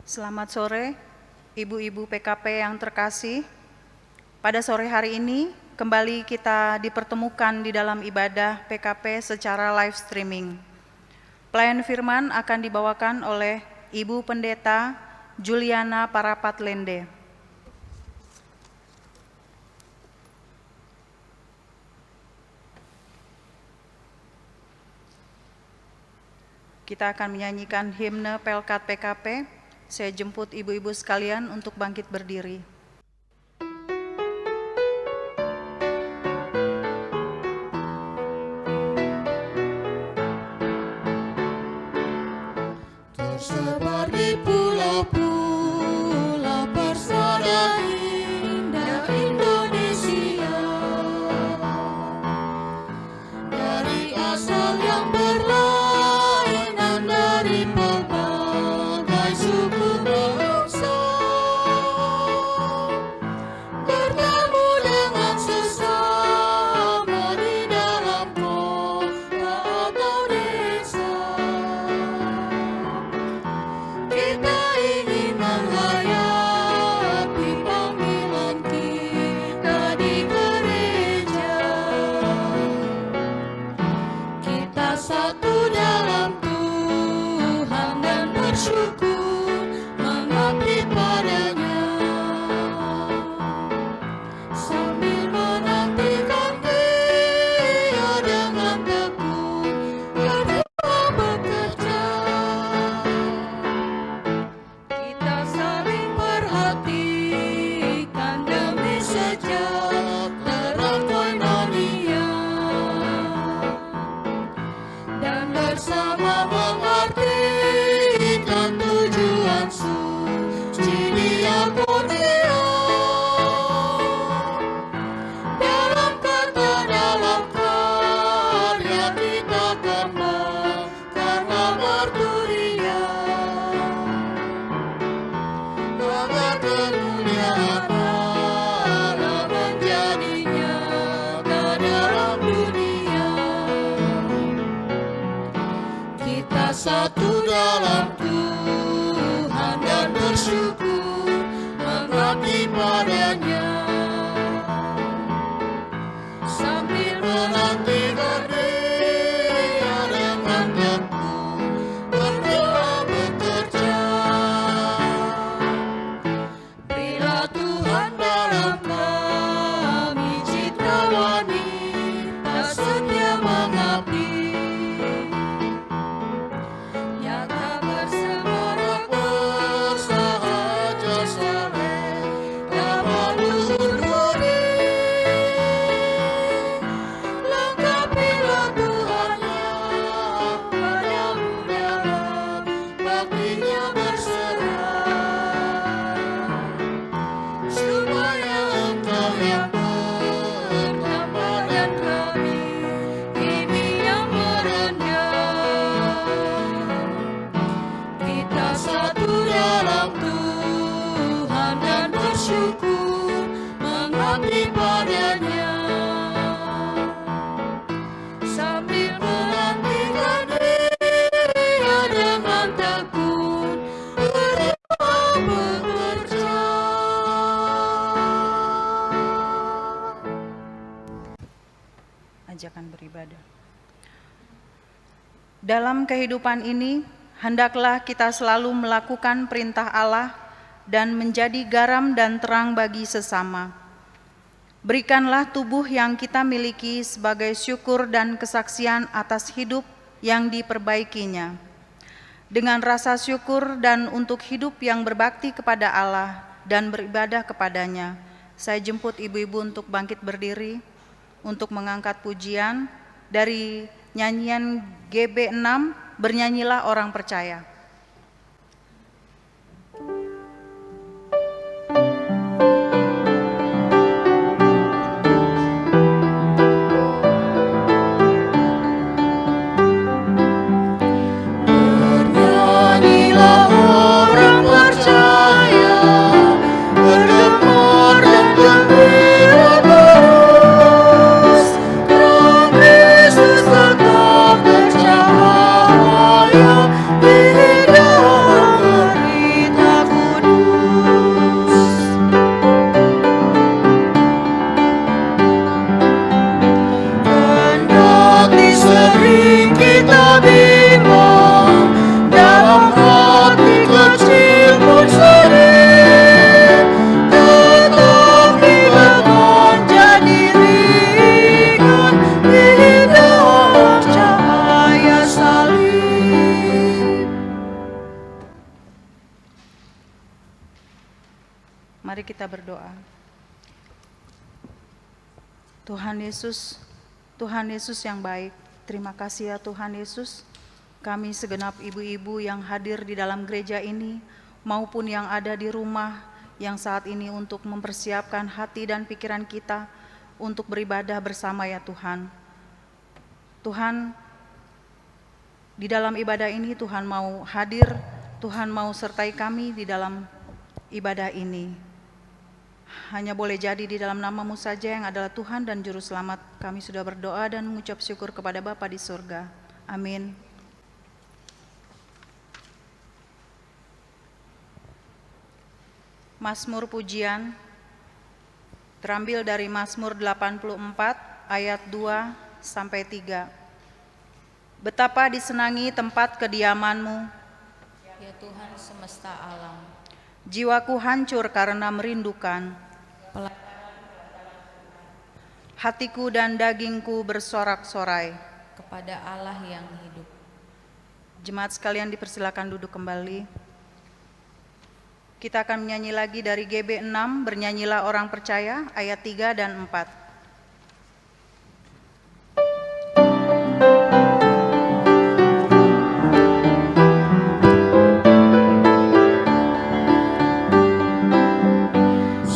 Selamat sore, Ibu-Ibu PKP yang terkasih. Pada sore hari ini, kembali kita dipertemukan di dalam ibadah PKP secara live streaming. Pelayan firman akan dibawakan oleh Ibu Pendeta Juliana Parapat Lende. Kita akan menyanyikan himne Pelkat PKP. Saya jemput ibu-ibu sekalian untuk bangkit berdiri. Tersebar di pulau-pulau persada indah Indonesia, dari asal yang berlainan, dari berbagai suku bangsa, bertemu dengan sesama di dalam kota atau desa. Kita ingin menghayati panggilan kita di gereja. Kita satu dalam Tuhan dan bersyukur mengabdi padanya, sambil menantikan Dia dengan tekun berdua bekerja. Kita saling perhatikan demi sejahtera koinonia, dan bersama mengartikan tujuan suci diakonia. Dalam kata, dalam karya kita kembangkan marturia, agar kemuliaan Allah menjadi nyata dalam dunia. Kita satu dalam Tuhan dan bersyukur mengabdi padanya, sambil menantikan Dia dengan tekun berdua bekerja. Berilah Tuhan dalam kami citra wanita setia mengabdi, nyata bersemangat bersahaja saleh dapat luhur budi. Lengkapilah Tuhan yang padamu dalam baktinya berserah, supaya Engkau yang pertama dan kami ini yang merendah. Kita satu dalam Tuhan dan bersyukur mengabdi padanya, sambil menantikan Dia dengan tekun berdua bekerja. Ajakan beribadah. Dalam kehidupan ini, hendaklah kita selalu melakukan perintah Allah dan menjadi garam dan terang bagi sesama. Berikanlah tubuh yang kita miliki sebagai syukur dan kesaksian atas hidup yang diperbaikinya. Dengan rasa syukur dan untuk hidup yang berbakti kepada Allah dan beribadah kepadanya, saya jemput ibu-ibu untuk bangkit berdiri untuk mengangkat pujian dari nyanyian GB 6, Bernyanyilah Orang Percaya. Bernyanyilah orang percaya, bergemar dan gembira terus, terang Kristus tetap bercahaya di Mari kita berdoa. Tuhan Yesus yang baik, terima kasih ya Tuhan Yesus. Kami segenap ibu-ibu yang hadir di dalam gereja ini maupun yang ada di rumah yang saat ini untuk mempersiapkan hati dan pikiran kita untuk beribadah bersama ya Tuhan. Tuhan, di dalam ibadah ini Tuhan mau hadir, Tuhan mau sertai kami di dalam ibadah ini. Hanya boleh jadi di dalam nama-Mu saja yang adalah Tuhan dan Juru Selamat. Kami sudah berdoa dan mengucap syukur kepada Bapa di surga. Amin. Mazmur pujian terambil dari Mazmur 84 ayat 2 sampai 3. Betapa disenangi tempat kediaman-Mu, Ya Tuhan semesta alam. Jiwaku hancur karena merindukan. Hatiku dan dagingku bersorak-sorai Kepada Allah yang hidup. Jemaat sekalian dipersilakan duduk kembali. Kita akan menyanyi lagi dari GB 6, Bernyanyilah Orang Percaya, ayat 3 dan 4.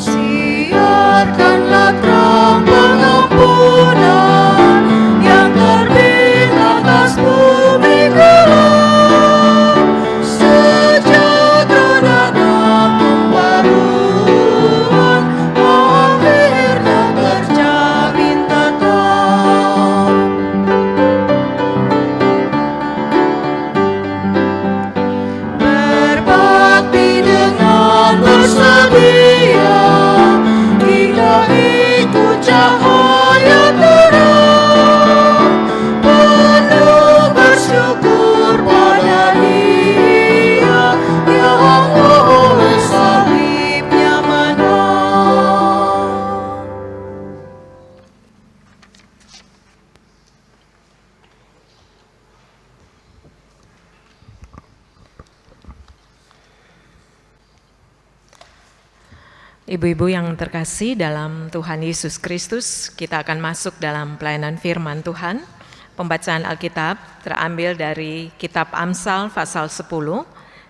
Siarkanlah terang pengampunan yang terbit atas bumi gelap, sejahtera dan pembaruan akhirnya terjamin tetap. Berbakti dengan bersedia, itu cahaya terang, penuh bersyukur pada Dia yang oleh salibnya menang. Ibu-ibu yang terkasih dalam Tuhan Yesus Kristus, kita akan masuk dalam pelayanan firman Tuhan. Pembacaan Alkitab terambil dari kitab Amsal pasal 10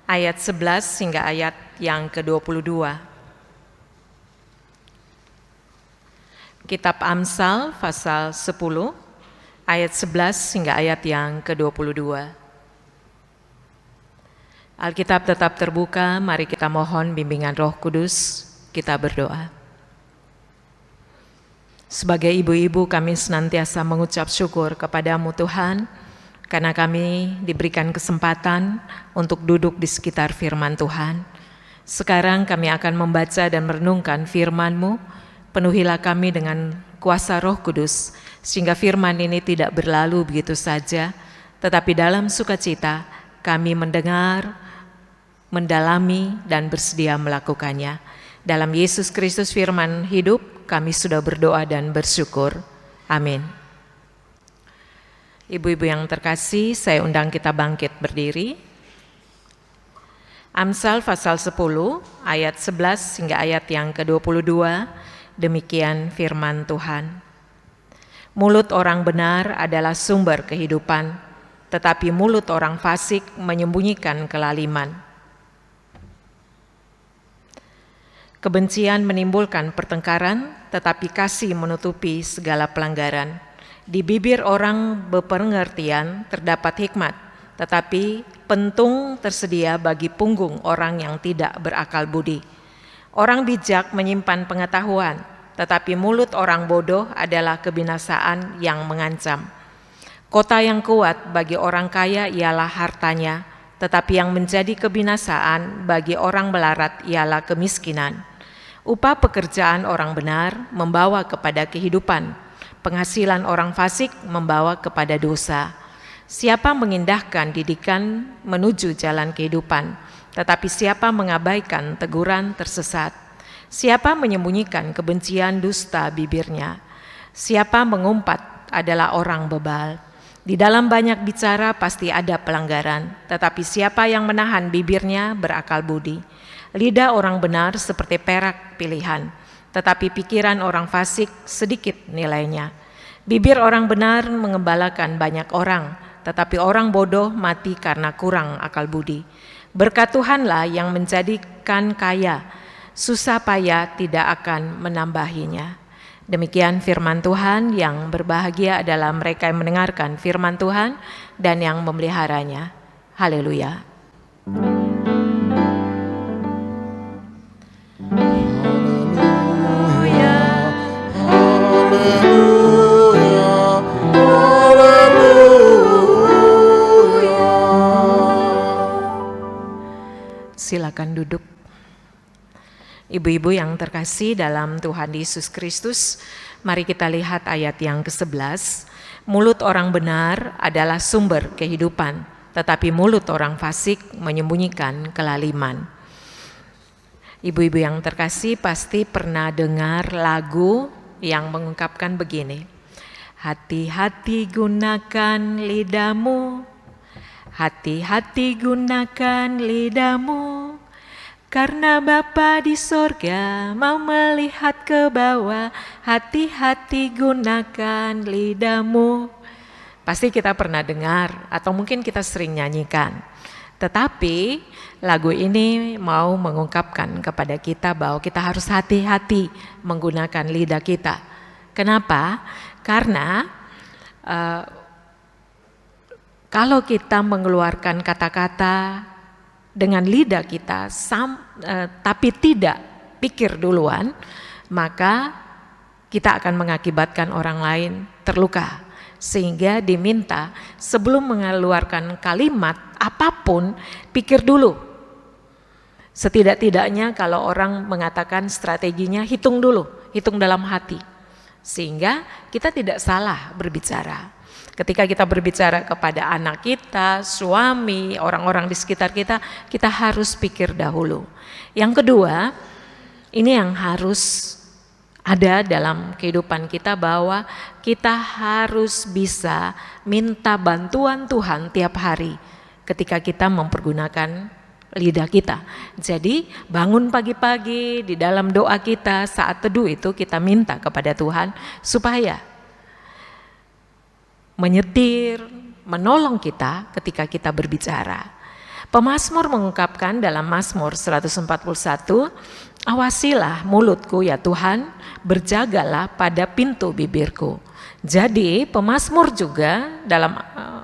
ayat 11 hingga ayat yang ke-22. Kitab Amsal pasal 10 ayat 11 hingga ayat yang ke-22. Alkitab tetap terbuka, mari kita mohon bimbingan Roh Kudus. Kita berdoa. Sebagai ibu-ibu kami senantiasa mengucap syukur kepadamu Tuhan, karena kami diberikan kesempatan untuk duduk di sekitar firman Tuhan. Sekarang kami akan membaca dan merenungkan firman-Mu, penuhilah kami dengan kuasa Roh Kudus, sehingga firman ini tidak berlalu begitu saja, tetapi dalam sukacita kami mendengar, mendalami, dan bersedia melakukannya. Dalam Yesus Kristus firman hidup, kami sudah berdoa dan bersyukur. Amin. Ibu-ibu yang terkasih, saya undang kita bangkit berdiri. Amsal pasal 10 ayat 11 hingga ayat yang ke-22, demikian firman Tuhan. Mulut orang benar adalah sumber kehidupan, tetapi mulut orang fasik menyembunyikan kelaliman. Kebencian menimbulkan pertengkaran, tetapi kasih menutupi segala pelanggaran. Di bibir orang berpengertian terdapat hikmat, tetapi pentung tersedia bagi punggung orang yang tidak berakal budi. Orang bijak menyimpan pengetahuan, tetapi mulut orang bodoh adalah kebinasaan yang mengancam. Kota yang kuat bagi orang kaya ialah hartanya, tetapi yang menjadi kebinasaan bagi orang melarat ialah kemiskinan. Upah pekerjaan orang benar membawa kepada kehidupan, penghasilan orang fasik membawa kepada dosa. Siapa mengindahkan didikan menuju jalan kehidupan, tetapi siapa mengabaikan teguran tersesat. Siapa menyembunyikan kebencian dusta bibirnya. Siapa mengumpat adalah orang bebal. Di dalam banyak bicara pasti ada pelanggaran, tetapi siapa yang menahan bibirnya berakal budi. Lidah orang benar seperti perak pilihan, tetapi pikiran orang fasik sedikit nilainya. Bibir orang benar mengembalakan banyak orang, tetapi orang bodoh mati karena kurang akal budi. Berkat Tuhanlah yang menjadikan kaya, susah payah tidak akan menambahinya. Demikian firman Tuhan. Yang berbahagia adalah mereka yang mendengarkan firman Tuhan dan yang memeliharanya. Haleluya. Silakan duduk. Ibu-ibu yang terkasih dalam Tuhan Yesus Kristus, mari kita lihat ayat yang ke-11. Mulut orang benar adalah sumber kehidupan, tetapi mulut orang fasik menyembunyikan kelaliman. Ibu-ibu yang terkasih pasti pernah dengar lagu yang mengungkapkan begini. Hati-hati gunakan lidahmu, hati-hati gunakan lidahmu, karena Bapa di sorga mau melihat ke bawah. Hati-hati gunakan lidahmu. Pasti kita pernah dengar atau mungkin kita sering nyanyikan. Tetapi lagu ini mau mengungkapkan kepada kita bahwa kita harus hati-hati menggunakan lidah kita. Kenapa? Karena kalau kita mengeluarkan kata-kata dengan lidah kita, tapi tidak pikir duluan, maka kita akan mengakibatkan orang lain terluka. Sehingga diminta sebelum mengeluarkan kalimat apapun, pikir dulu. Setidak-tidaknya kalau orang mengatakan strateginya, hitung dulu, hitung dalam hati. Sehingga kita tidak salah berbicara. Ketika kita berbicara kepada anak kita, suami, orang-orang di sekitar kita, kita harus pikir dahulu. Yang kedua, ini yang harus ada dalam kehidupan kita, bahwa kita harus bisa minta bantuan Tuhan tiap hari ketika kita mempergunakan lidah kita. Jadi bangun pagi-pagi, di dalam doa kita saat teduh itu kita minta kepada Tuhan supaya menyetir, menolong kita ketika kita berbicara. Pemazmur mengungkapkan dalam Mazmur 141, awasilah mulutku ya Tuhan, berjagalah pada pintu bibirku. Jadi pemazmur juga dalam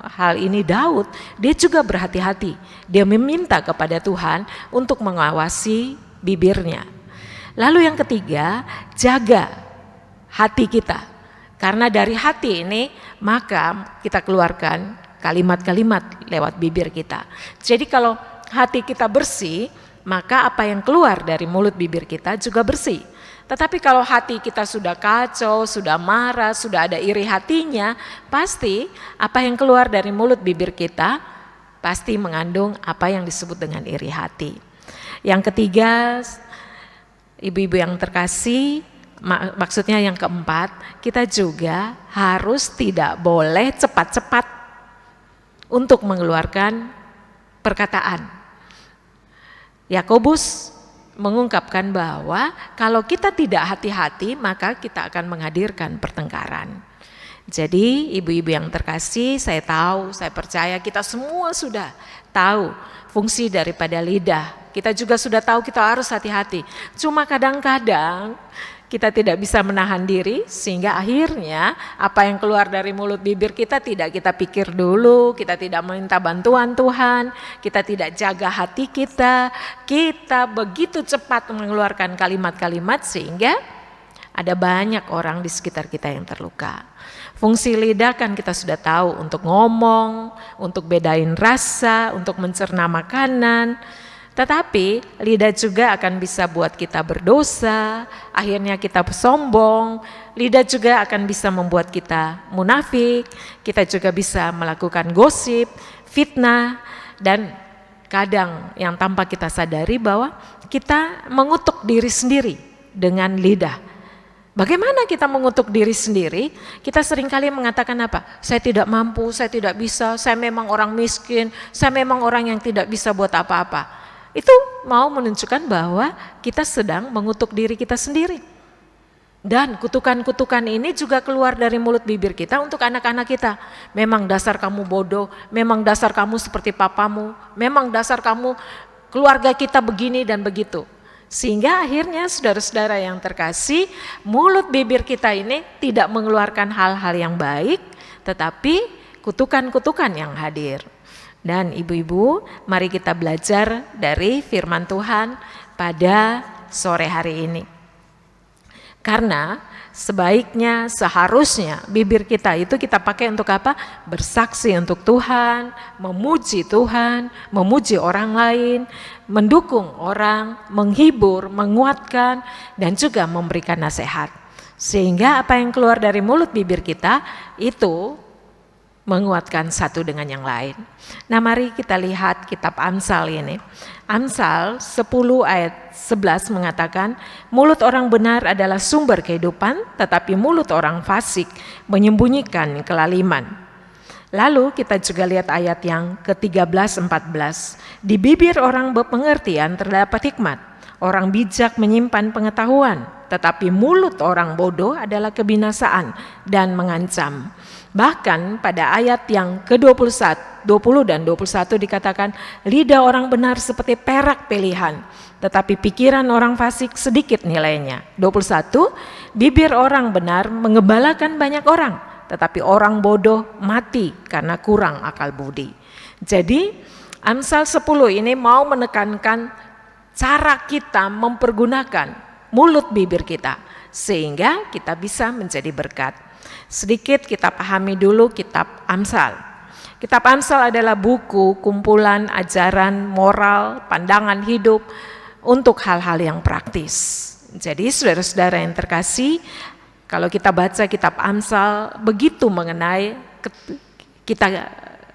hal ini Daud, dia juga berhati-hati. Dia meminta kepada Tuhan untuk mengawasi bibirnya. Lalu yang ketiga, jaga hati kita. Karena dari hati ini maka kita keluarkan kalimat-kalimat lewat bibir kita. Jadi kalau hati kita bersih, maka apa yang keluar dari mulut bibir kita juga bersih. Tetapi kalau hati kita sudah kacau, sudah marah, sudah ada iri hatinya, pasti apa yang keluar dari mulut bibir kita pasti mengandung apa yang disebut dengan iri hati. Yang ketiga, ibu-ibu yang terkasih, maksudnya yang keempat, kita juga harus tidak boleh cepat-cepat untuk mengeluarkan perkataan. Yakobus mengungkapkan bahwa kalau kita tidak hati-hati maka kita akan menghadirkan pertengkaran. Jadi ibu-ibu yang terkasih, saya tahu, saya percaya kita semua sudah tahu fungsi daripada lidah. Kita juga sudah tahu kita harus hati-hati. Cuma kadang-kadang kita tidak bisa menahan diri sehingga akhirnya apa yang keluar dari mulut bibir kita tidak kita pikir dulu, kita tidak meminta bantuan Tuhan, kita tidak jaga hati kita begitu cepat mengeluarkan kalimat-kalimat sehingga ada banyak orang di sekitar kita yang terluka. Fungsi lidah kan kita sudah tahu, untuk ngomong, untuk bedain rasa, untuk mencerna makanan. Tetapi lidah juga akan bisa buat kita berdosa, akhirnya kita sombong. Lidah juga akan bisa membuat kita munafik, kita juga bisa melakukan gosip, fitnah, dan kadang yang tanpa kita sadari bahwa kita mengutuk diri sendiri dengan lidah. Bagaimana kita mengutuk diri sendiri? Kita seringkali mengatakan apa? Saya tidak mampu, saya tidak bisa, saya memang orang miskin, saya memang orang yang tidak bisa buat apa-apa. itu mau menunjukkan bahwa kita sedang mengutuk diri kita sendiri. Dan kutukan-kutukan ini juga keluar dari mulut bibir kita untuk anak-anak kita. Memang dasar kamu bodoh, memang dasar kamu seperti papamu, memang dasar kamu keluarga kita begini dan begitu. Sehingga akhirnya saudara-saudara yang terkasih, mulut bibir kita ini tidak mengeluarkan hal-hal yang baik, tetapi kutukan-kutukan yang hadir. Dan ibu-ibu, mari kita belajar dari firman Tuhan pada sore hari ini. Karena sebaiknya, seharusnya bibir kita itu kita pakai untuk apa? Bersaksi untuk Tuhan, memuji Tuhan, memuji orang lain, mendukung orang, menghibur, menguatkan, dan juga memberikan nasihat. Sehingga apa yang keluar dari mulut bibir kita itu menguatkan satu dengan yang lain. Nah, mari kita lihat kitab Amsal ini. Amsal 10 ayat 11 mengatakan, mulut orang benar adalah sumber kehidupan, tetapi mulut orang fasik menyembunyikan kelaliman. Lalu kita juga lihat ayat yang ke-13-14. Di bibir orang berpengertian terdapat hikmat, orang bijak menyimpan pengetahuan, tetapi mulut orang bodoh adalah kebinasaan dan mengancam. Bahkan pada ayat yang ke-21, 20 dan 21 dikatakan, lidah orang benar seperti perak pilihan, tetapi pikiran orang fasik sedikit nilainya. 21, bibir orang benar mengembalakan banyak orang, tetapi orang bodoh mati karena kurang akal budi. Jadi Amsal 10 ini mau menekankan cara kita mempergunakan mulut bibir kita, sehingga kita bisa menjadi berkat. Sedikit kita pahami dulu kitab Amsal. Kitab Amsal adalah buku kumpulan ajaran moral, pandangan hidup untuk hal-hal yang praktis. Jadi saudara-saudara yang terkasih, kalau kita baca kitab Amsal begitu mengenai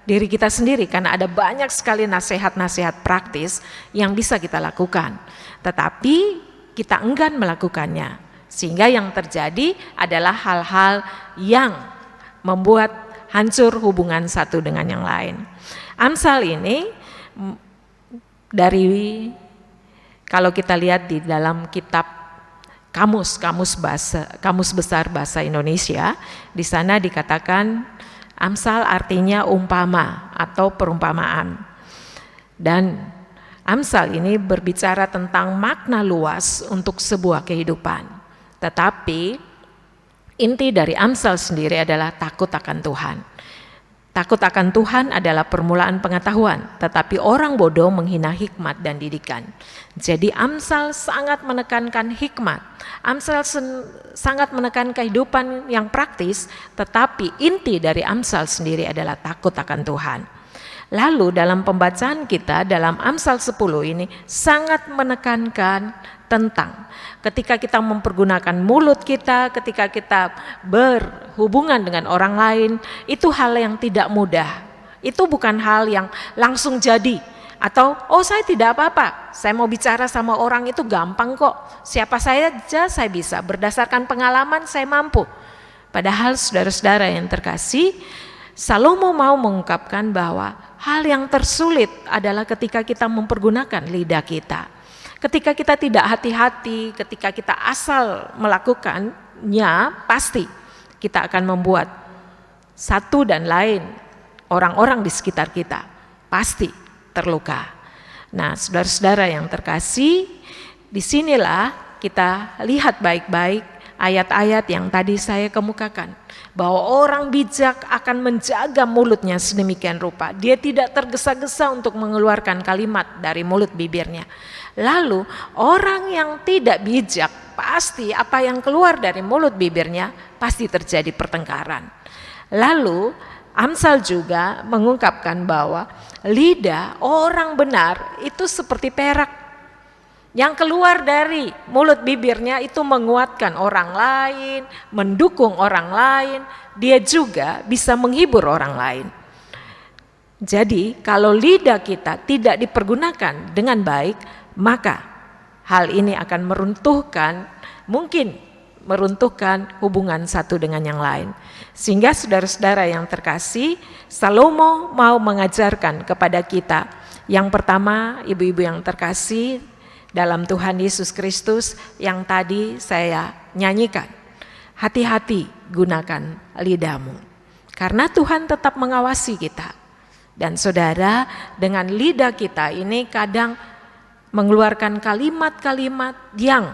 diri kita sendiri, karena ada banyak sekali nasihat-nasihat praktis yang bisa kita lakukan, tetapi kita enggan melakukannya. Sehingga yang terjadi adalah hal-hal yang membuat hancur hubungan satu dengan yang lain. Amsal ini dari, kalau kita lihat di dalam kitab kamus besar bahasa Indonesia, di sana dikatakan Amsal artinya umpama atau perumpamaan. Dan Amsal ini berbicara tentang makna luas untuk sebuah kehidupan. Tetapi inti dari Amsal sendiri adalah takut akan Tuhan. Takut akan Tuhan adalah permulaan pengetahuan, tetapi orang bodoh menghina hikmat dan didikan. Jadi Amsal sangat menekankan hikmat. Amsal sangat menekan kehidupan yang praktis, tetapi inti dari Amsal sendiri adalah takut akan Tuhan. Lalu dalam pembacaan kita dalam Amsal 10 ini sangat menekankan tentang ketika kita mempergunakan mulut kita, ketika kita berhubungan dengan orang lain, itu hal yang tidak mudah. Itu bukan hal yang langsung jadi. Atau, saya tidak apa-apa, saya mau bicara sama orang itu gampang kok. Siapa saja saya bisa, berdasarkan pengalaman saya mampu. Padahal saudara-saudara yang terkasih, Salomo mau mengungkapkan bahwa hal yang tersulit adalah ketika kita mempergunakan lidah kita. Ketika kita tidak hati-hati, ketika kita asal melakukannya, pasti kita akan membuat satu dan lain orang-orang di sekitar kita pasti terluka. Nah, saudara-saudara yang terkasih, disinilah kita lihat baik-baik ayat-ayat yang tadi saya kemukakan, bahwa orang bijak akan menjaga mulutnya sedemikian rupa. Dia tidak tergesa-gesa untuk mengeluarkan kalimat dari mulut bibirnya. Lalu orang yang tidak bijak, pasti apa yang keluar dari mulut bibirnya pasti terjadi pertengkaran. Lalu Amsal juga mengungkapkan bahwa lidah orang benar itu seperti perak. Yang keluar dari mulut bibirnya itu menguatkan orang lain, mendukung orang lain, dia juga bisa menghibur orang lain. Jadi kalau lidah kita tidak dipergunakan dengan baik, maka hal ini akan mungkin meruntuhkan hubungan satu dengan yang lain. Sehingga saudara-saudara yang terkasih, Salomo mau mengajarkan kepada kita Yang pertama, ibu-ibu yang terkasih dalam Tuhan Yesus Kristus yang tadi saya nyanyikan. Hati-hati gunakan lidahmu. Karena Tuhan tetap mengawasi kita. Dan saudara, dengan lidah kita ini kadang mengeluarkan kalimat-kalimat yang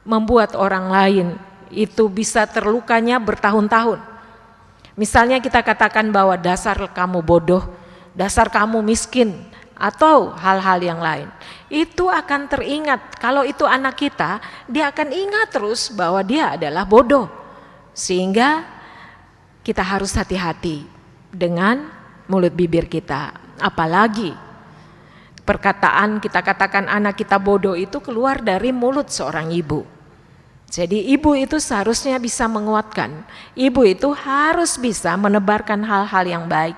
membuat orang lain itu bisa terlukanya bertahun-tahun. Misalnya kita katakan bahwa dasar kamu bodoh, dasar kamu miskin, atau hal-hal yang lain. Itu akan teringat, kalau itu anak kita, dia akan ingat terus bahwa dia adalah bodoh. Sehingga kita harus hati-hati dengan mulut bibir kita. Apalagi perkataan kita katakan anak kita bodoh itu keluar dari mulut seorang ibu. Jadi ibu itu seharusnya bisa menguatkan. Ibu itu harus bisa menebarkan hal-hal yang baik.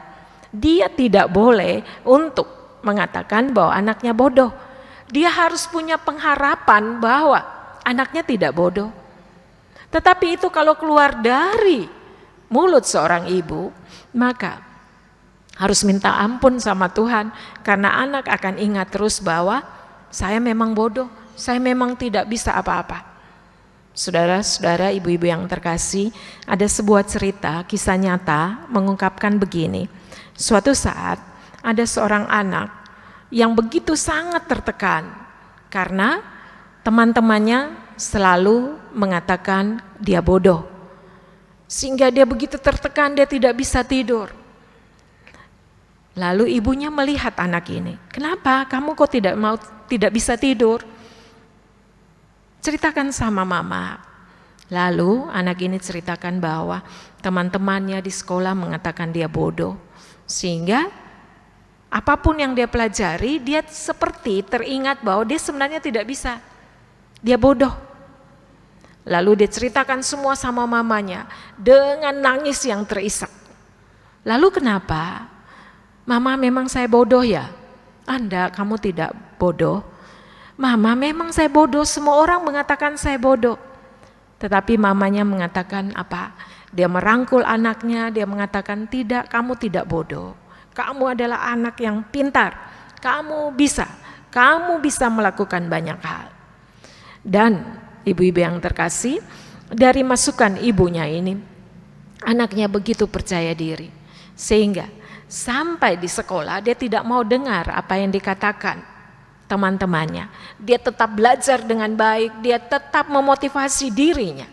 Dia tidak boleh untuk mengatakan bahwa anaknya bodoh. Dia harus punya pengharapan bahwa anaknya tidak bodoh. Tetapi itu kalau keluar dari mulut seorang ibu, maka harus minta ampun sama Tuhan, karena anak akan ingat terus bahwa saya memang bodoh, saya memang tidak bisa apa-apa. Saudara-saudara, ibu-ibu yang terkasih, ada sebuah cerita, kisah nyata mengungkapkan begini. Suatu saat ada seorang anak yang begitu sangat tertekan karena teman-temannya selalu mengatakan dia bodoh. Sehingga dia begitu tertekan, dia tidak bisa tidur. Lalu ibunya melihat anak ini, kenapa kamu kok tidak bisa tidur? Ceritakan sama mama. Lalu anak ini ceritakan bahwa teman-temannya di sekolah mengatakan dia bodoh. Sehingga apapun yang dia pelajari, dia seperti teringat bahwa dia sebenarnya tidak bisa. Dia bodoh. Lalu dia ceritakan semua sama mamanya dengan nangis yang terisak. Lalu kenapa? Mama, memang saya bodoh ya? Anda, kamu tidak bodoh. Mama, memang saya bodoh, semua orang mengatakan saya bodoh. Tetapi mamanya mengatakan apa? Dia merangkul anaknya, dia mengatakan tidak, kamu tidak bodoh. Kamu adalah anak yang pintar, kamu bisa melakukan banyak hal. Dan ibu-ibu yang terkasih, dari masukan ibunya ini, anaknya begitu percaya diri. Sehingga sampai di sekolah dia tidak mau dengar apa yang dikatakan teman-temannya. Dia tetap belajar dengan baik, dia tetap memotivasi dirinya.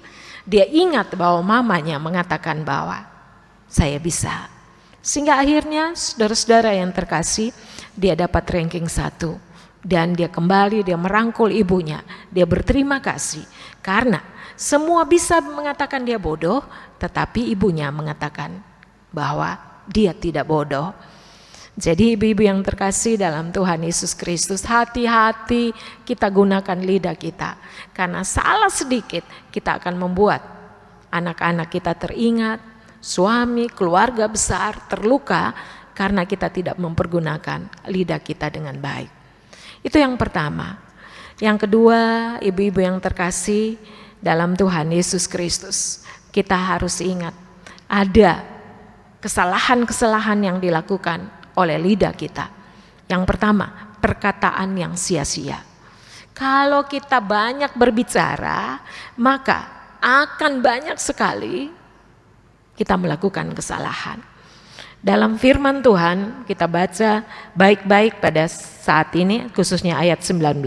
Dia ingat bahwa mamanya mengatakan bahwa saya bisa. Sehingga akhirnya saudara-saudara yang terkasih, dia dapat ranking 1. Dan dia kembali, dia merangkul ibunya, dia berterima kasih. Karena semua bisa mengatakan dia bodoh, tetapi ibunya mengatakan bahwa dia tidak bodoh. Jadi ibu-ibu yang terkasih dalam Tuhan Yesus Kristus, hati-hati kita gunakan lidah kita. Karena salah sedikit kita akan membuat anak-anak kita teringat, suami, keluarga besar terluka karena kita tidak mempergunakan lidah kita dengan baik. Itu yang pertama. Yang kedua, ibu-ibu yang terkasih dalam Tuhan Yesus Kristus, kita harus ingat ada kesalahan-kesalahan yang dilakukan oleh lidah kita. Yang pertama, perkataan yang sia-sia. Kalau kita banyak berbicara, maka akan banyak sekali kita melakukan kesalahan. Dalam firman Tuhan kita baca baik-baik pada saat ini, khususnya ayat 19.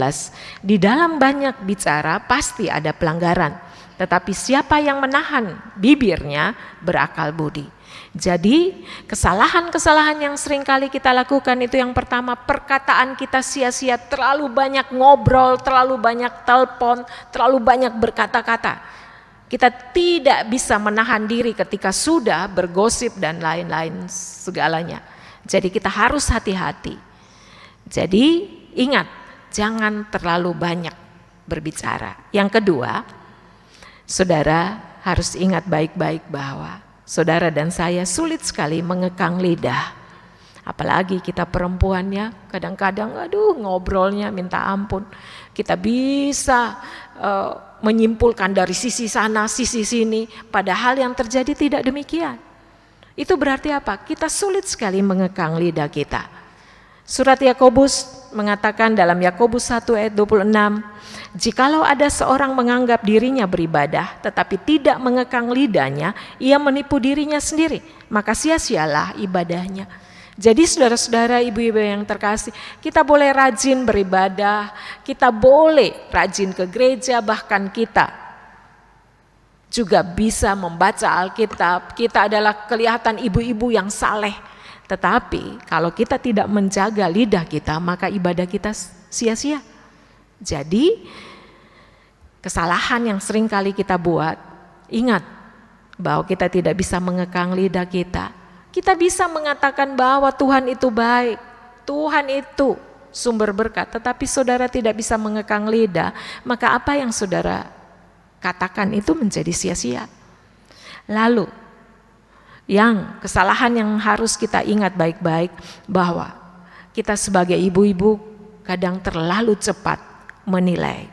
Di dalam banyak bicara pasti ada pelanggaran, tetapi siapa yang menahan bibirnya berakal budi. Jadi kesalahan-kesalahan yang sering kali kita lakukan itu yang pertama, perkataan kita sia-sia, terlalu banyak ngobrol, terlalu banyak telepon, terlalu banyak berkata-kata. Kita tidak bisa menahan diri ketika sudah bergosip dan lain-lain segalanya. Jadi kita harus hati-hati. Jadi ingat, jangan terlalu banyak berbicara. Yang kedua, saudara harus ingat baik-baik bahwa saudara dan saya sulit sekali mengekang lidah. Apalagi kita perempuannya, kadang-kadang ngobrolnya minta ampun. Kita bisa menyimpulkan dari sisi sana, sisi sini, padahal yang terjadi tidak demikian. Itu berarti apa? Kita sulit sekali mengekang lidah kita. Surat Yakobus mengatakan dalam Yakobus 1 ayat 26, jikalau ada seorang menganggap dirinya beribadah tetapi tidak mengekang lidahnya, ia menipu dirinya sendiri, maka sia-sialah ibadahnya. Jadi saudara-saudara, ibu-ibu yang terkasih, kita boleh rajin beribadah, kita boleh rajin ke gereja, bahkan kita juga bisa membaca Alkitab. Kita adalah kelihatan ibu-ibu yang saleh. Tetapi kalau kita tidak menjaga lidah kita, maka ibadah kita sia-sia. Jadi kesalahan yang sering kali kita buat, ingat bahwa kita tidak bisa mengekang lidah kita. Kita bisa mengatakan bahwa Tuhan itu baik, Tuhan itu sumber berkat, tetapi saudara tidak bisa mengekang lidah, maka apa yang saudara katakan itu menjadi sia-sia. Lalu yang kesalahan yang harus kita ingat baik-baik, bahwa kita sebagai ibu-ibu kadang terlalu cepat menilai.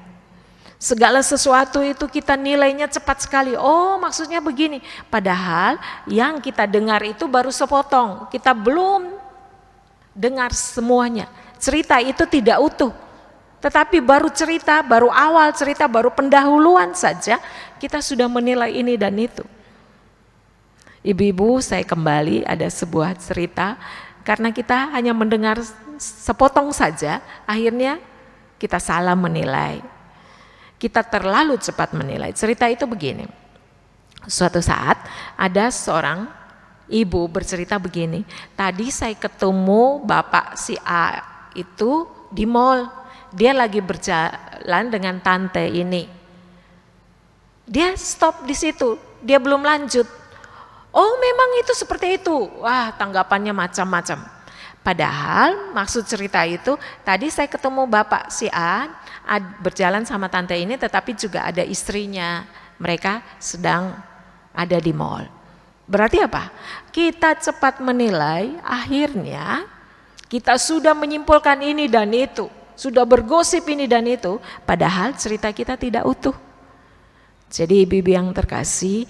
Segala sesuatu itu kita nilainya cepat sekali. Oh, maksudnya begini. Padahal yang kita dengar itu baru sepotong. Kita belum dengar semuanya. Cerita itu tidak utuh. Tetapi baru cerita, baru awal cerita, baru pendahuluan saja kita sudah menilai ini dan itu. Ibu-ibu, saya kembali ada sebuah cerita, karena kita hanya mendengar sepotong saja, akhirnya kita salah menilai. Kita terlalu cepat menilai. Cerita itu begini. Suatu saat ada seorang ibu bercerita begini, tadi saya ketemu bapak si A itu di mall. Dia lagi berjalan dengan tante ini. Dia stop di situ, dia belum lanjut. Oh, memang itu seperti itu. Wah, tanggapannya macam-macam. Padahal maksud cerita itu, tadi saya ketemu bapak si A berjalan sama tante ini, tetapi juga ada istrinya. Mereka sedang ada di mall. Berarti apa? Kita cepat menilai, akhirnya kita sudah menyimpulkan ini dan itu, sudah bergosip ini dan itu, padahal cerita kita tidak utuh. Jadi ibu-ibu yang terkasih,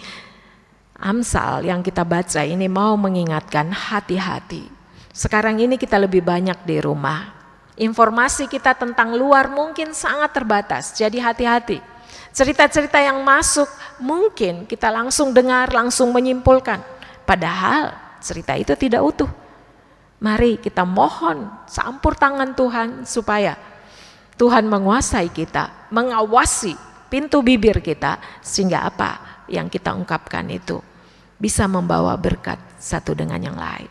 Amsal yang kita baca ini mau mengingatkan hati-hati. Sekarang ini kita lebih banyak di rumah. Informasi kita tentang luar mungkin sangat terbatas, jadi hati-hati. Cerita-cerita yang masuk mungkin kita langsung dengar, langsung menyimpulkan. Padahal cerita itu tidak utuh. Mari kita mohon campur tangan Tuhan supaya Tuhan menguasai kita, mengawasi pintu bibir kita, sehingga apa yang kita ungkapkan itu bisa membawa berkat satu dengan yang lain.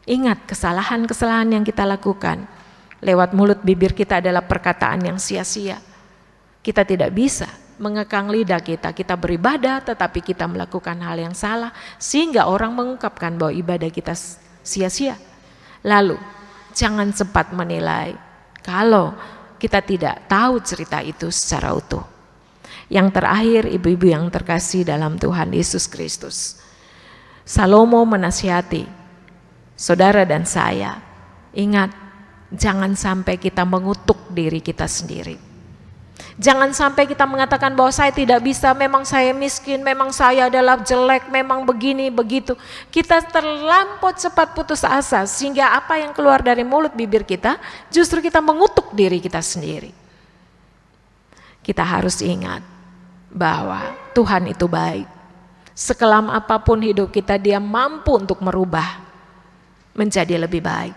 Ingat, kesalahan-kesalahan yang kita lakukan lewat mulut bibir kita adalah perkataan yang sia-sia. Kita tidak bisa mengekang lidah kita. Kita beribadah tetapi kita melakukan hal yang salah, sehingga orang mengungkapkan bahwa ibadah kita sia-sia. Lalu jangan cepat menilai kalau kita tidak tahu cerita itu secara utuh. Yang terakhir, ibu-ibu yang terkasih dalam Tuhan Yesus Kristus, Salomo menasihati saudara dan saya, ingat, jangan sampai kita mengutuk diri kita sendiri. Jangan sampai kita mengatakan bahwa saya tidak bisa, memang saya miskin, memang saya adalah jelek, memang begini, begitu. Kita terlampau cepat putus asa, sehingga apa yang keluar dari mulut bibir kita, justru kita mengutuk diri kita sendiri. Kita harus ingat bahwa Tuhan itu baik. Sekelam apapun hidup kita, Dia mampu untuk merubah menjadi lebih baik.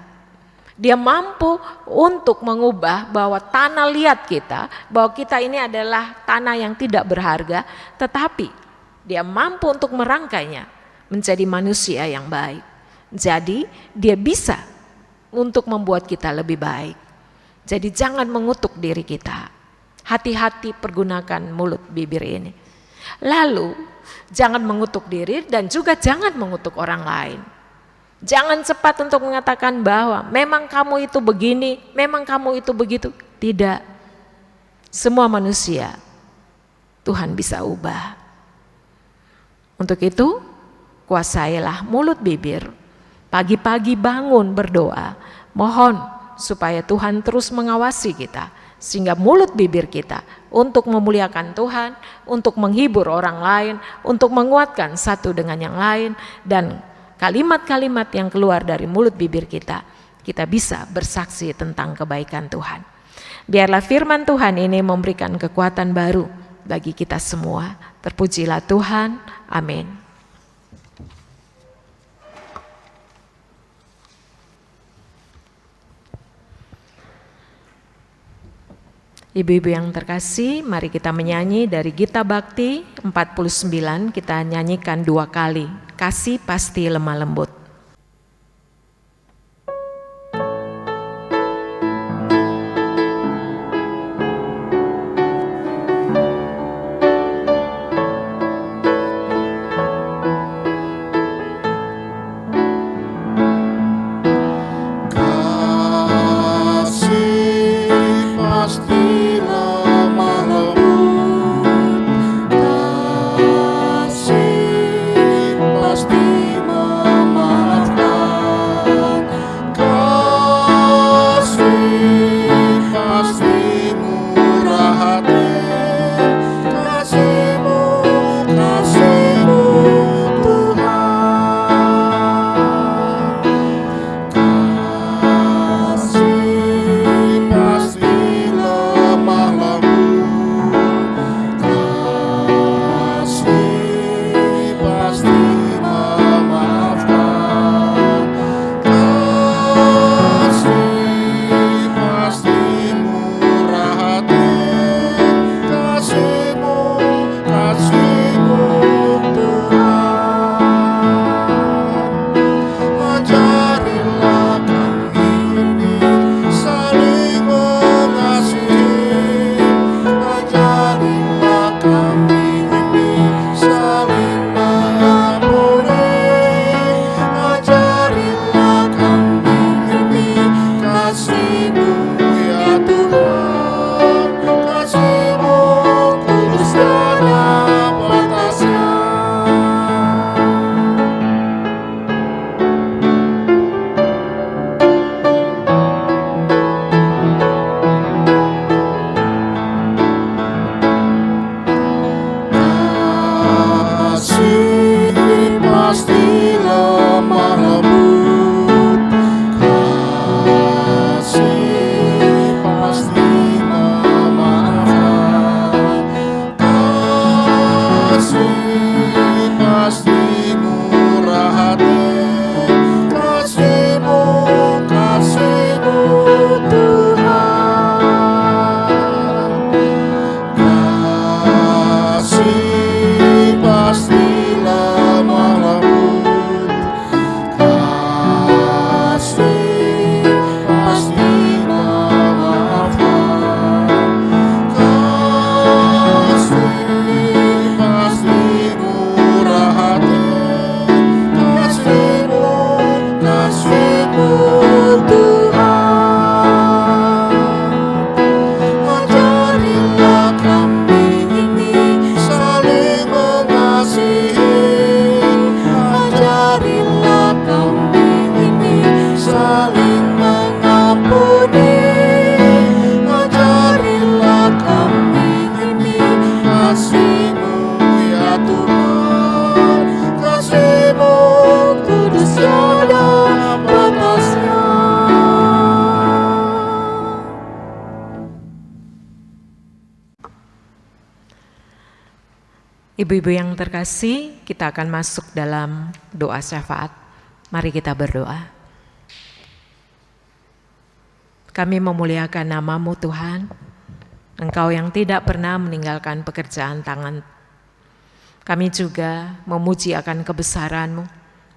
Dia mampu untuk mengubah bahwa tanah liat kita, bahwa kita ini adalah tanah yang tidak berharga, tetapi Dia mampu untuk merangkainya menjadi manusia yang baik. Jadi Dia bisa untuk membuat kita lebih baik. Jadi jangan mengutuk diri kita. Hati-hati pergunakan mulut bibir ini. Lalu jangan mengutuk diri dan juga jangan mengutuk orang lain. Jangan cepat untuk mengatakan bahwa memang kamu itu begini, memang kamu itu begitu. Tidak. Semua manusia Tuhan bisa ubah. Untuk itu, kuasailah mulut bibir. Pagi-pagi bangun berdoa. Mohon supaya Tuhan terus mengawasi kita, sehingga mulut bibir kita untuk memuliakan Tuhan, untuk menghibur orang lain, untuk menguatkan satu dengan yang lain, dan kalimat-kalimat yang keluar dari mulut bibir kita kita bisa bersaksi tentang kebaikan Tuhan. Biarlah firman Tuhan ini memberikan kekuatan baru bagi kita semua. Terpujilah Tuhan. Amin. Ibu-ibu yang terkasih, mari kita menyanyi dari Gita Bakti 49, kita nyanyikan 2 kali. Kasih pasti lemah lembut. Ibu-ibu yang terkasih, kita akan masuk dalam doa syafaat. Mari kita berdoa. Kami memuliakan nama-Mu Tuhan, Engkau yang tidak pernah meninggalkan pekerjaan tangan. Kami juga memuji akan kebesaran-Mu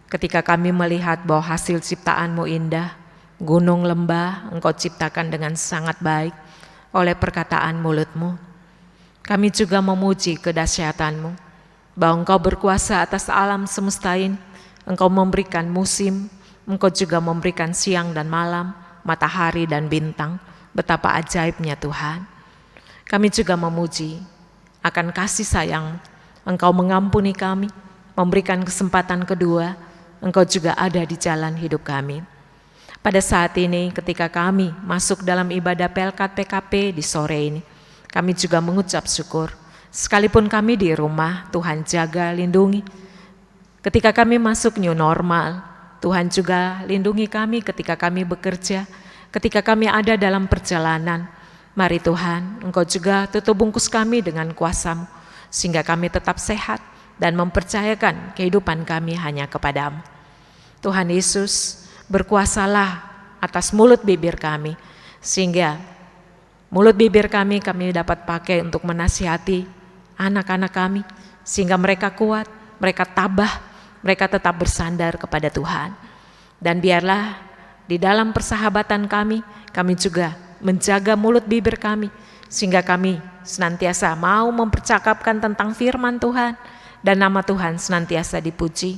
ketika kami melihat bahwa hasil ciptaan-Mu indah, gunung lembah Engkau ciptakan dengan sangat baik oleh perkataan mulut-Mu. Kami juga memuji kedahsyatan-Mu, bahwa Engkau berkuasa atas alam semesta ini. Engkau memberikan musim, Engkau juga memberikan siang dan malam, matahari dan bintang. Betapa ajaibnya Tuhan. Kami juga memuji akan kasih sayang Engkau mengampuni kami, memberikan kesempatan kedua. Engkau juga ada di jalan hidup kami. Pada saat ini ketika kami masuk dalam ibadah Pelkat PKP di sore ini, kami juga mengucap syukur, sekalipun kami di rumah, Tuhan jaga, lindungi. Ketika kami masuk new normal, Tuhan juga lindungi kami ketika kami bekerja, ketika kami ada dalam perjalanan. Mari Tuhan, Engkau juga tutup bungkus kami dengan kuasa-Mu, sehingga kami tetap sehat dan mempercayakan kehidupan kami hanya kepadamu. Tuhan Yesus, berkuasalah atas mulut bibir kami, sehingga mulut bibir kami dapat pakai untuk menasihati anak-anak kami, sehingga mereka kuat, mereka tabah, mereka tetap bersandar kepada Tuhan. Dan biarlah di dalam persahabatan kami juga menjaga mulut bibir kami, sehingga kami senantiasa mau mempercakapkan tentang firman Tuhan, dan nama Tuhan senantiasa dipuji.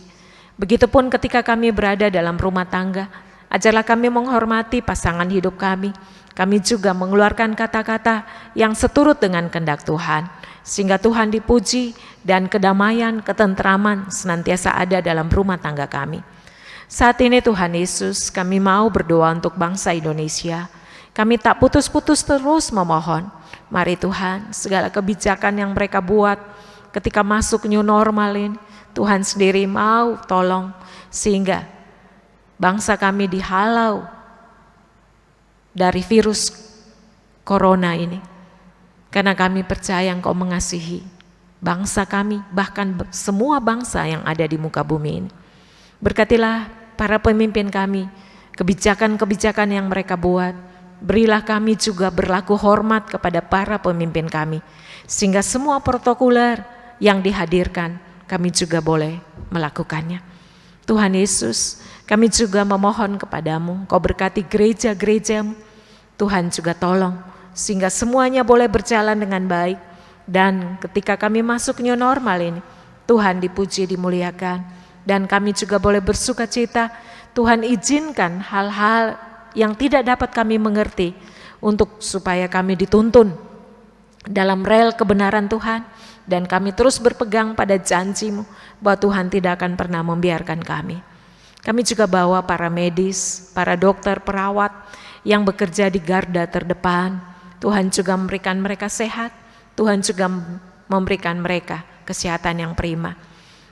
Begitupun ketika kami berada dalam rumah tangga, ajarlah kami menghormati pasangan hidup kami. Kami juga mengeluarkan kata-kata yang seturut dengan kehendak Tuhan, sehingga Tuhan dipuji dan kedamaian, ketentraman senantiasa ada dalam rumah tangga kami. Saat ini Tuhan Yesus, kami mau berdoa untuk bangsa Indonesia. Kami tak putus-putus terus memohon. Mari Tuhan, segala kebijakan yang mereka buat ketika masuk new normal ini, Tuhan sendiri mau tolong sehingga bangsa kami dihalau dari virus corona ini. Karena kami percaya Engkau mengasihi bangsa kami, bahkan semua bangsa yang ada di muka bumi ini. Berkatilah para pemimpin kami, kebijakan-kebijakan yang mereka buat. Berilah kami juga berlaku hormat kepada para pemimpin kami, sehingga semua protokoler yang dihadirkan kami juga boleh melakukannya. Tuhan Yesus, kami juga memohon kepadamu, Kau berkati gereja-gereja-Mu. Tuhan juga tolong sehingga semuanya boleh berjalan dengan baik. Dan ketika kami masuk new normal ini, Tuhan dipuji, dimuliakan, dan kami juga boleh bersuka cita. Tuhan izinkan hal-hal yang tidak dapat kami mengerti untuk supaya kami dituntun dalam rel kebenaran Tuhan, dan kami terus berpegang pada janji-Mu bahwa Tuhan tidak akan pernah membiarkan kami. Kami juga bawa para medis, para dokter, perawat yang bekerja di garda terdepan. Tuhan juga memberikan mereka sehat, Tuhan juga memberikan mereka kesehatan yang prima.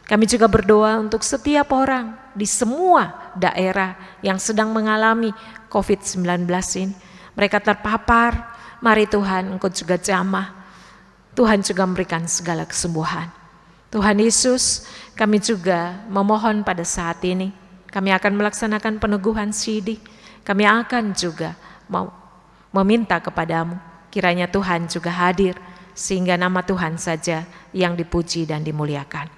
Kami juga berdoa untuk setiap orang di semua daerah yang sedang mengalami COVID-19 ini. Mereka terpapar, mari Tuhan Engkau juga jamah. Tuhan juga memberikan segala kesembuhan. Tuhan Yesus, kami juga memohon pada saat ini, kami akan melaksanakan peneguhan sidik. Kami akan juga meminta kepadamu, kiranya Tuhan juga hadir, sehingga nama Tuhan saja yang dipuji dan dimuliakan.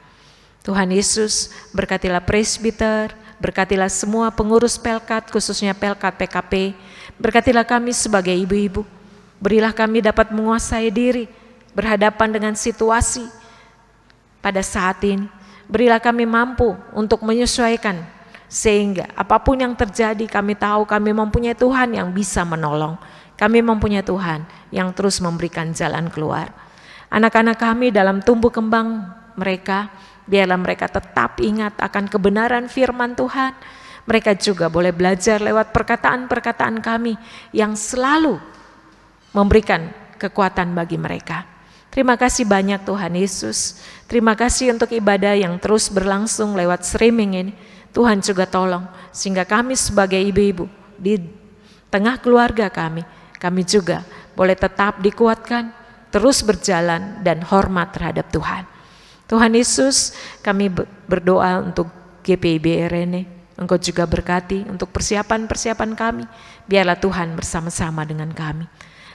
Tuhan Yesus, berkatilah presbiter, berkatilah semua pengurus Pelkat, khususnya Pelkat PKP, berkatilah kami sebagai ibu-ibu, berilah kami dapat menguasai diri, berhadapan dengan situasi pada saat ini, berilah kami mampu untuk menyesuaikan, sehingga apapun yang terjadi kami tahu kami mempunyai Tuhan yang bisa menolong, kami mempunyai Tuhan yang terus memberikan jalan keluar. Anak-anak kami dalam tumbuh kembang mereka, biarlah mereka tetap ingat akan kebenaran firman Tuhan. Mereka juga boleh belajar lewat perkataan-perkataan kami yang selalu memberikan kekuatan bagi mereka. Terima kasih banyak Tuhan Yesus. Terima kasih untuk ibadah yang terus berlangsung lewat streaming ini. Tuhan juga tolong sehingga kami sebagai ibu-ibu di tengah keluarga kami juga boleh tetap dikuatkan, terus berjalan dan hormat terhadap Tuhan. Tuhan Yesus, kami berdoa untuk GPIB RN. Engkau juga berkati untuk persiapan-persiapan kami. Biarlah Tuhan bersama-sama dengan kami.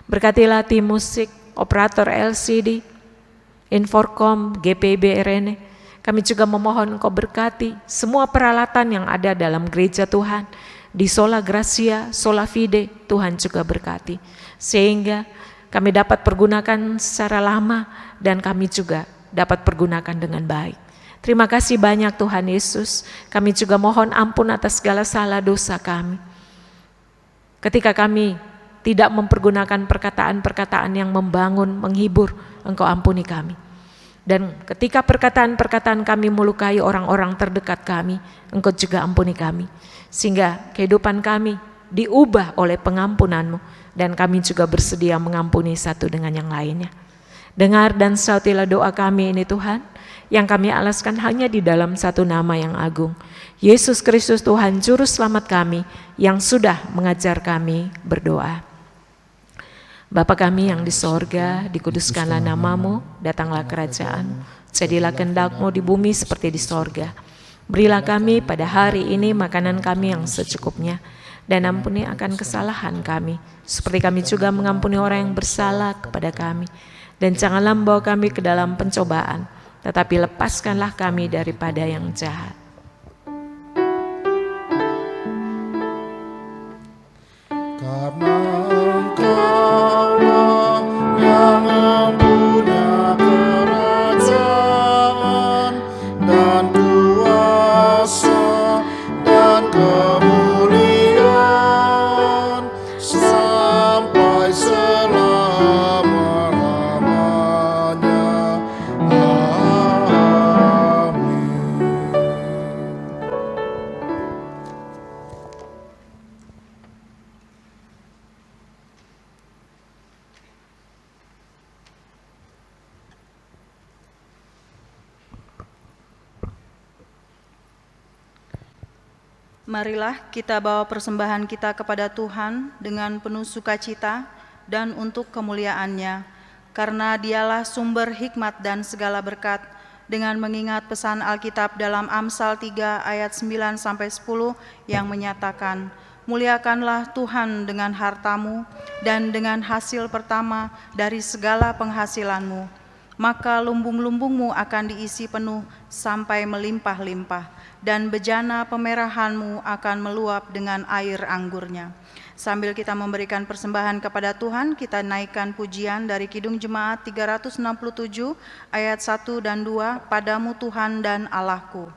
Berkatilah tim musik, operator LCD, Inforkom, GPIB RN. Kami juga memohon Engkau berkati semua peralatan yang ada dalam gereja Tuhan. Di Sola Gracia, Sola Fide, Tuhan juga berkati. Sehingga kami dapat pergunakan secara lama dan kami juga dapat pergunakan dengan baik. Terima kasih banyak Tuhan Yesus. Kami juga mohon ampun atas segala salah dosa kami. Ketika kami tidak mempergunakan perkataan-perkataan yang membangun, menghibur, Engkau ampuni kami. Dan ketika perkataan-perkataan kami melukai orang-orang terdekat kami, Engkau juga ampuni kami. Sehingga kehidupan kami diubah oleh pengampunan-Mu, dan kami juga bersedia mengampuni satu dengan yang lainnya. Dengar dan sautilah doa kami ini Tuhan, yang kami alaskan hanya di dalam satu nama yang agung, Yesus Kristus Tuhan Juru Selamat kami, yang sudah mengajar kami berdoa. Bapa kami yang di sorga, dikuduskanlah namamu, datanglah kerajaan-Mu, jadilah kehendak-Mu di bumi seperti di sorga. Berilah kami pada hari ini makanan kami yang secukupnya, dan ampuni akan kesalahan kami, seperti kami juga mengampuni orang yang bersalah kepada kami. Dan janganlah membawa kami ke dalam pencobaan, tetapi lepaskanlah kami daripada yang jahat. Karena Engkaulah yang mempunyai kerajaan dan kuasa dan kemuliaan sampai selama-lamanya. Amin. Marilah kita bawa persembahan kita kepada Tuhan dengan penuh sukacita dan untuk kemuliaan-Nya, karena Dialah sumber hikmat dan segala berkat, dengan mengingat pesan Alkitab dalam Amsal 3 ayat 9-10 yang menyatakan, muliakanlah Tuhan dengan hartamu dan dengan hasil pertama dari segala penghasilanmu, maka lumbung-lumbungmu akan diisi penuh sampai melimpah-limpah, dan bejana pemerahanmu akan meluap dengan air anggurnya. Sambil kita memberikan persembahan kepada Tuhan, kita naikkan pujian dari Kidung Jemaat 367 ayat 1 dan 2, Padamu Tuhan dan Allahku.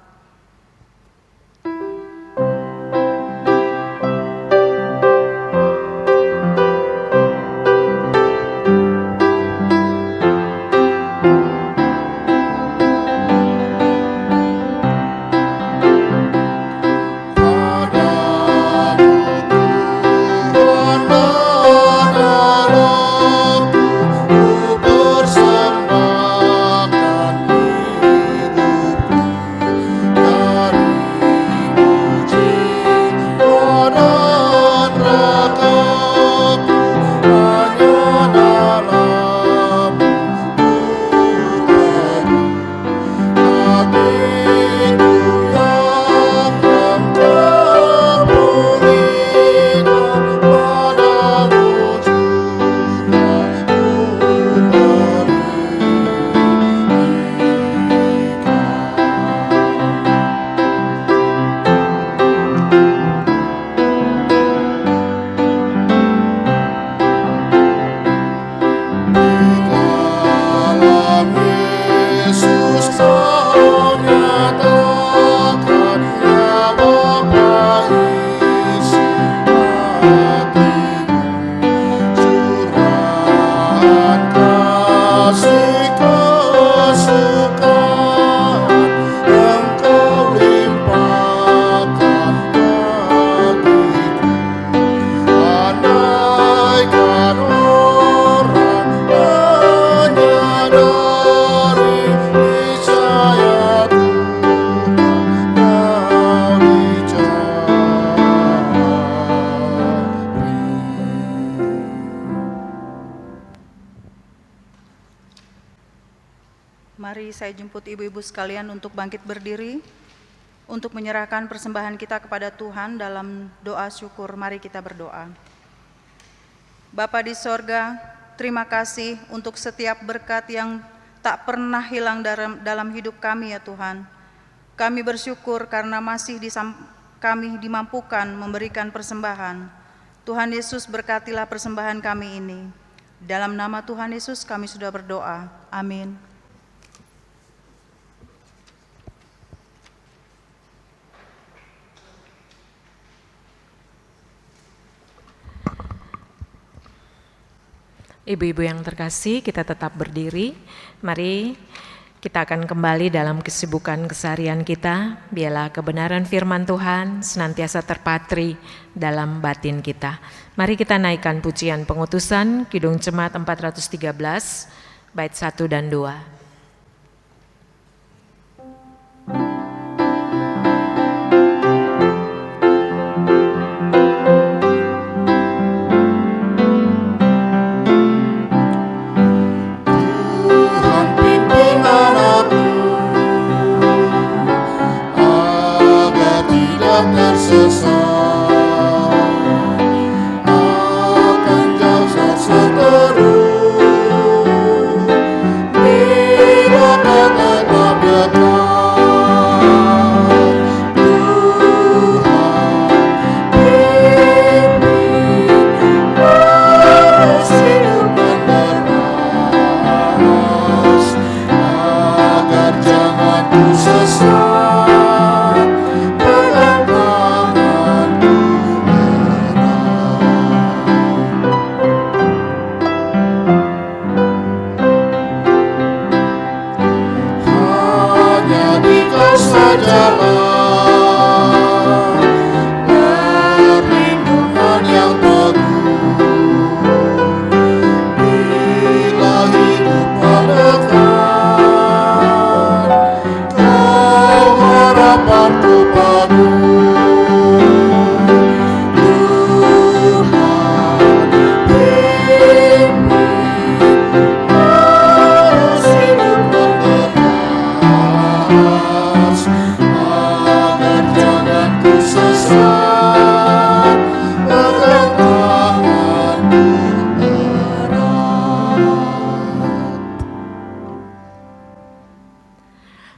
Mari saya jemput ibu-ibu sekalian untuk bangkit berdiri, untuk menyerahkan persembahan kita kepada Tuhan dalam doa syukur. Mari kita berdoa. Bapa di sorga, terima kasih untuk setiap berkat yang tak pernah hilang dalam hidup kami ya Tuhan. Kami bersyukur karena masih kami dimampukan memberikan persembahan. Tuhan Yesus, berkatilah persembahan kami ini. Dalam nama Tuhan Yesus kami sudah berdoa. Amin. Ibu-ibu yang terkasih, kita tetap berdiri. Mari kita akan kembali dalam kesibukan keseharian kita. Biarlah kebenaran firman Tuhan senantiasa terpatri dalam batin kita. Mari kita naikkan pujian pengutusan Kidung Jemaat 413 bait 1 dan 2.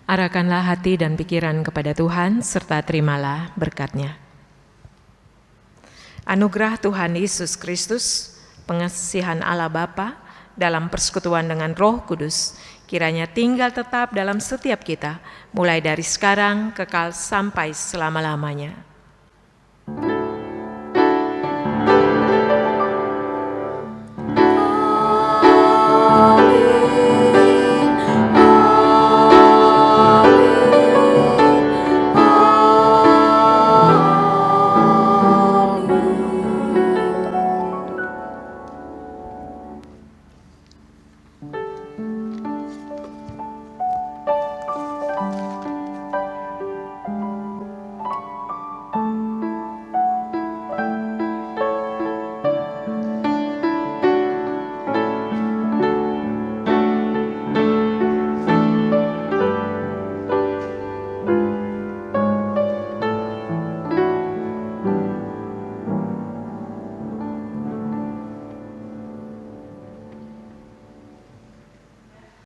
Arahkanlah hati dan pikiran kepada Tuhan, serta terimalah berkat-Nya. Anugerah Tuhan Yesus Kristus, pengasihan Allah Bapa, dalam persekutuan dengan Roh Kudus, kiranya tinggal tetap dalam setiap kita, mulai dari sekarang kekal sampai selama-lamanya.